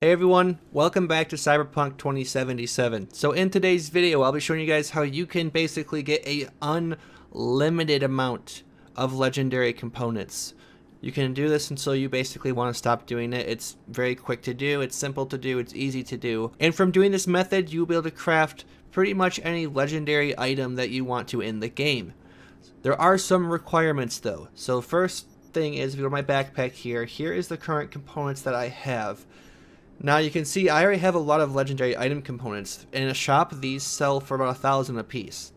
Hey everyone, welcome back to CyberPunk 2077. So in today's video, I'll be showing you guys how you can basically get a unlimited amount of legendary components. You can do this until you basically want to stop doing it. It's very quick to do, it's simple to do, it's easy to do. And from doing this method, you'll be able to craft pretty much any legendary item that you want to in the game. There are some requirements though. So first thing is, if you go to my backpack here is the current components that I have. Now you can see I already have a lot of legendary item components. In a shop, these sell for about 1,000 a piece.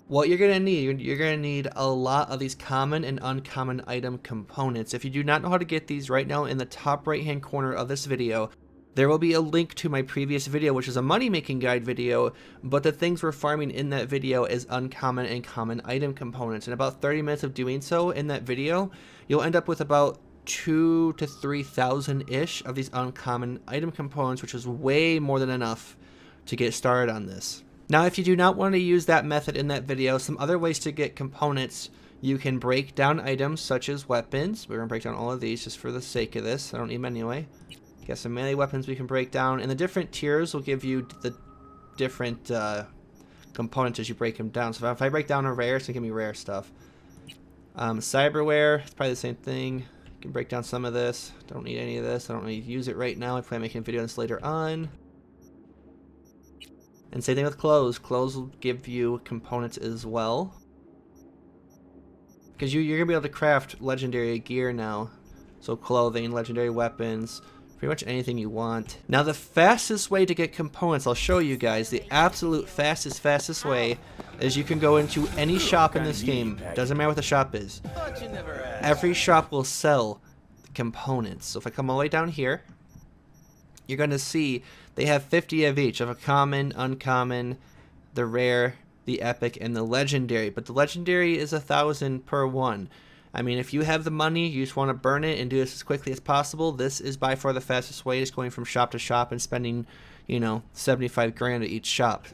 What you're going to need a lot of these common and uncommon item components. If you do not know how to get these, right now in the top right hand corner of this video, there will be a link to my previous video, which is a money making guide video, but the things we're farming in that video is uncommon and common item components. In about 30 minutes of doing so in that video, you'll end up with about 2,000 to 3,000 ish of these uncommon item components, which is way more than enough to get started on this. Now, if you do not want to use that method in that video, some other ways to get components: you can break down items such as weapons. We're gonna break down all of these just for the sake of this. I don't need them anyway. Got some melee weapons we can break down, and the different tiers will give you the different components as you break them down. So if I break down a rare, it's gonna give me rare stuff. Cyberware, it's probably the same thing. Can break down some of this. Don't need any of this. I don't need to use it right now. I plan on making a video on this later on. And same thing with clothes. Clothes will give you components as well, because you're gonna be able to craft legendary gear now. So clothing, legendary weapons, pretty much anything you want. Now the fastest way to get components, I'll show you guys. The absolute fastest way is you can go into any shop in this game. Doesn't matter what the shop is. Every shop will sell components. So if I come all the way down here, you're going to see they have 50 of each, of a common, uncommon, the rare, the epic, and the legendary. But the legendary is 1,000 per one. I mean, if you have the money, you just want to burn it and do this as quickly as possible, this is by far the fastest way. Just going from shop to shop and spending, 75 grand at each shop.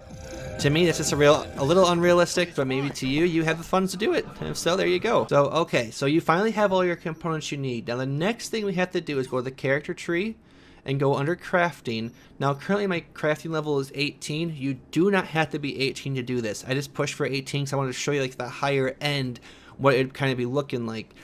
To me, that's just a little unrealistic, but maybe to you, you have the funds to do it. And if so, there you go. So, okay, so you finally have all your components you need. Now, the next thing we have to do is go to the character tree and go under crafting. Now, currently my crafting level is 18. You do not have to be 18 to do this. I just pushed for 18 because I wanted to show you like the higher end, what it would kind of be looking like.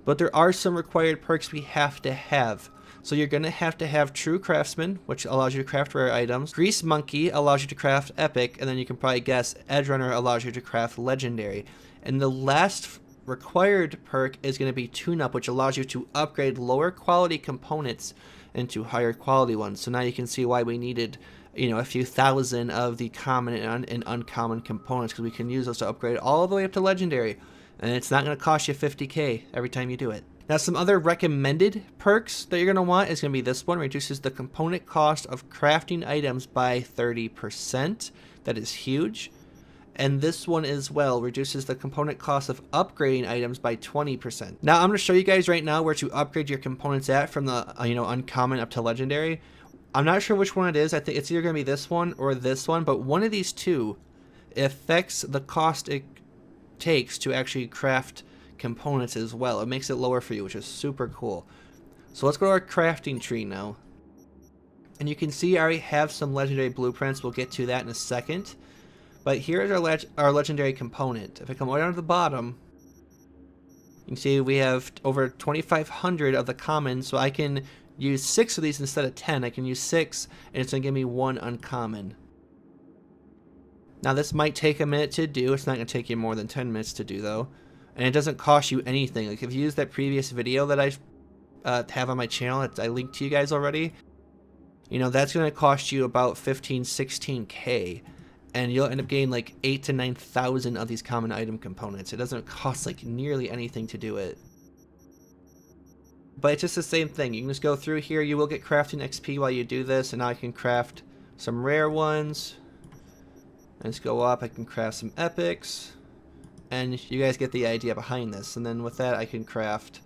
But there are some required perks we have to have. So you're going to have True Craftsman, which allows you to craft rare items. Grease Monkey allows you to craft epic, and then you can probably guess Edge Runner allows you to craft legendary. And the last required perk is going to be Tune Up, which allows you to upgrade lower quality components into higher quality ones. So now you can see why we needed a few thousand of the common and uncommon components, because we can use those to upgrade all the way up to legendary. And it's not going to cost you 50k every time you do it. Now, some other recommended perks that you're going to want is going to be this one. Reduces the component cost of crafting items by 30%. That is huge. And this one as well reduces the component cost of upgrading items by 20%. Now, I'm going to show you guys right now where to upgrade your components at from the uncommon up to legendary. I'm not sure which one it is. I think it's either going to be this one or this one, but one of these two affects the cost it takes to actually craft components as well. It makes it lower for you, which is super cool. So let's go to our crafting tree now. And you can see I already have some legendary blueprints. We'll get to that in a second. But here's our legendary component. If I come right down to the bottom, you can see we have over 2,500 of the common, so I can use 6 of these instead of 10. I can use 6, and it's going to give me 1 uncommon. Now, this might take a minute to do. It's not going to take you more than 10 minutes to do, though. And it doesn't cost you anything. Like, if you use that previous video that I have on my channel that I linked to you guys already, that's going to cost you about 15, 16k. And you'll end up getting like 8,000 to 9,000 of these common item components. It doesn't cost like nearly anything to do it. But it's just the same thing. You can just go through here. You will get crafting XP while you do this. And now I can craft some rare ones. Let's go up. I can craft some epics. And you guys get the idea behind this. And then with that, I can craft,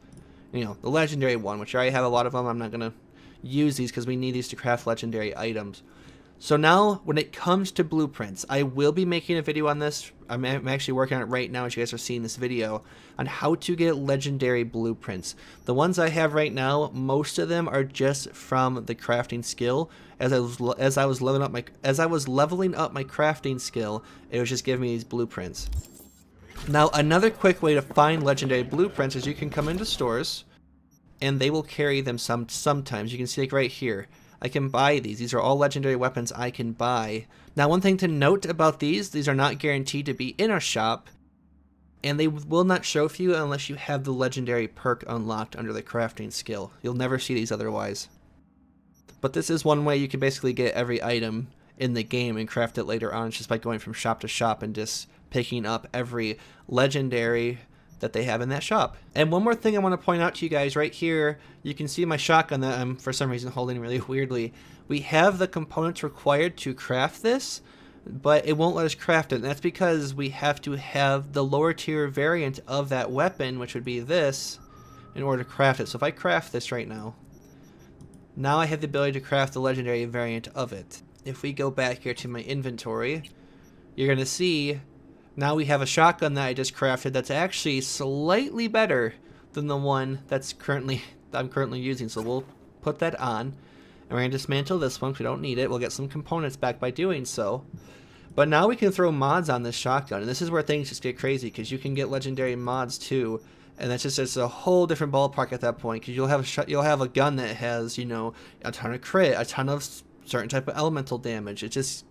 the legendary one, which I already have a lot of them. I'm not going to use these because we need these to craft legendary items. So now, when it comes to blueprints, I will be making a video on this. I'm actually working on it right now as you guys are seeing this video, on how to get legendary blueprints. The ones I have right now, most of them are just from the crafting skill. As I was leveling up my crafting skill, it was just giving me these blueprints. Now, another quick way to find legendary blueprints is you can come into stores, and they will carry them sometimes. You can see like right here. I can buy these. These are all legendary weapons I can buy. Now, one thing to note about these are not guaranteed to be in our shop, and they will not show for you unless you have the legendary perk unlocked under the crafting skill. You'll never see these otherwise. But this is one way you can basically get every item in the game and craft it later on, just by going from shop to shop and just picking up every legendary that they have in that shop. And one more thing I want to point out to you guys right here, you can see my shotgun that I'm for some reason holding really weirdly. We have the components required to craft this, but it won't let us craft it, and that's because we have to have the lower tier variant of that weapon, which would be this, in order to craft it. So if I craft this right now I have the ability to craft the legendary variant of it. If we go back here to my inventory, you're going to see now we have a shotgun that I just crafted that's actually slightly better than the one I'm currently using. So we'll put that on, and we're going to dismantle this one because we don't need it. We'll get some components back by doing so. But now we can throw mods on this shotgun, and this is where things just get crazy, because you can get legendary mods too, and that's just it's a whole different ballpark at that point, because you'll have a gun that has, you know, a ton of crit, a ton of certain type of elemental damage. It just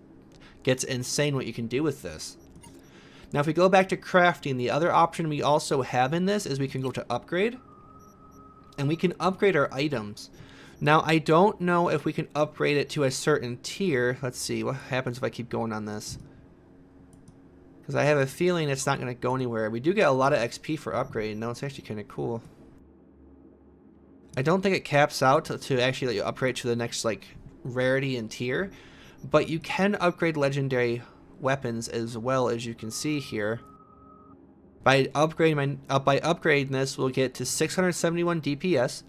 gets insane what you can do with this. Now, if we go back to crafting, the other option we also have in this is we can go to upgrade, and we can upgrade our items. Now, I don't know if we can upgrade it to a certain tier. Let's see what happens if I keep going on this, because I have a feeling it's not going to go anywhere. We do get a lot of XP for upgrading. No, it's actually kind of cool. I don't think it caps out to actually let you upgrade to the next like rarity and tier, but you can upgrade legendary weapons as well, as you can see here. By upgrading this, we'll get to 671 DPS,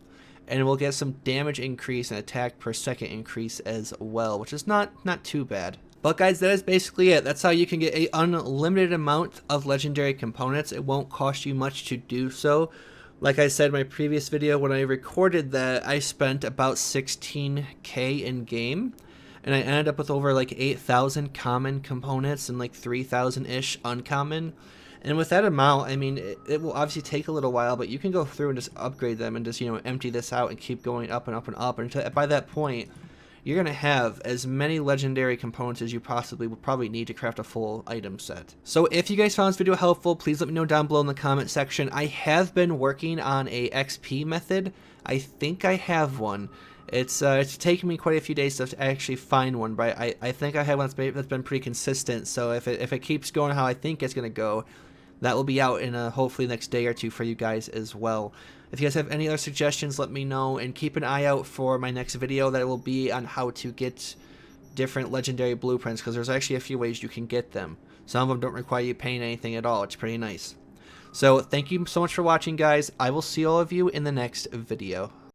and we'll get some damage increase and attack per second increase as well, which is not too bad. But guys, that is basically it. That's how you can get an unlimited amount of legendary components. It won't cost you much to do so. Like I said in my previous video, when I recorded that, I spent about 16K in game, and I ended up with over like 8,000 common components and like 3,000-ish uncommon. And with that amount, I mean, it will obviously take a little while, but you can go through and just upgrade them and just, you know, empty this out and keep going up and up and up. And by that point, you're going to have as many legendary components as you possibly would probably need to craft a full item set. So if you guys found this video helpful, please let me know down below in the comment section. I have been working on a XP method. I think I have one. It's taken me quite a few days to actually find one, but I think I have one that's been pretty consistent. So if it keeps going how I think it's going to go, that will be out in hopefully next day or two for you guys as well. If you guys have any other suggestions, let me know, and keep an eye out for my next video that will be on how to get different legendary blueprints, because there's actually a few ways you can get them. Some of them don't require you paying anything at all. It's pretty nice. So thank you so much for watching, guys. I will see all of you in the next video.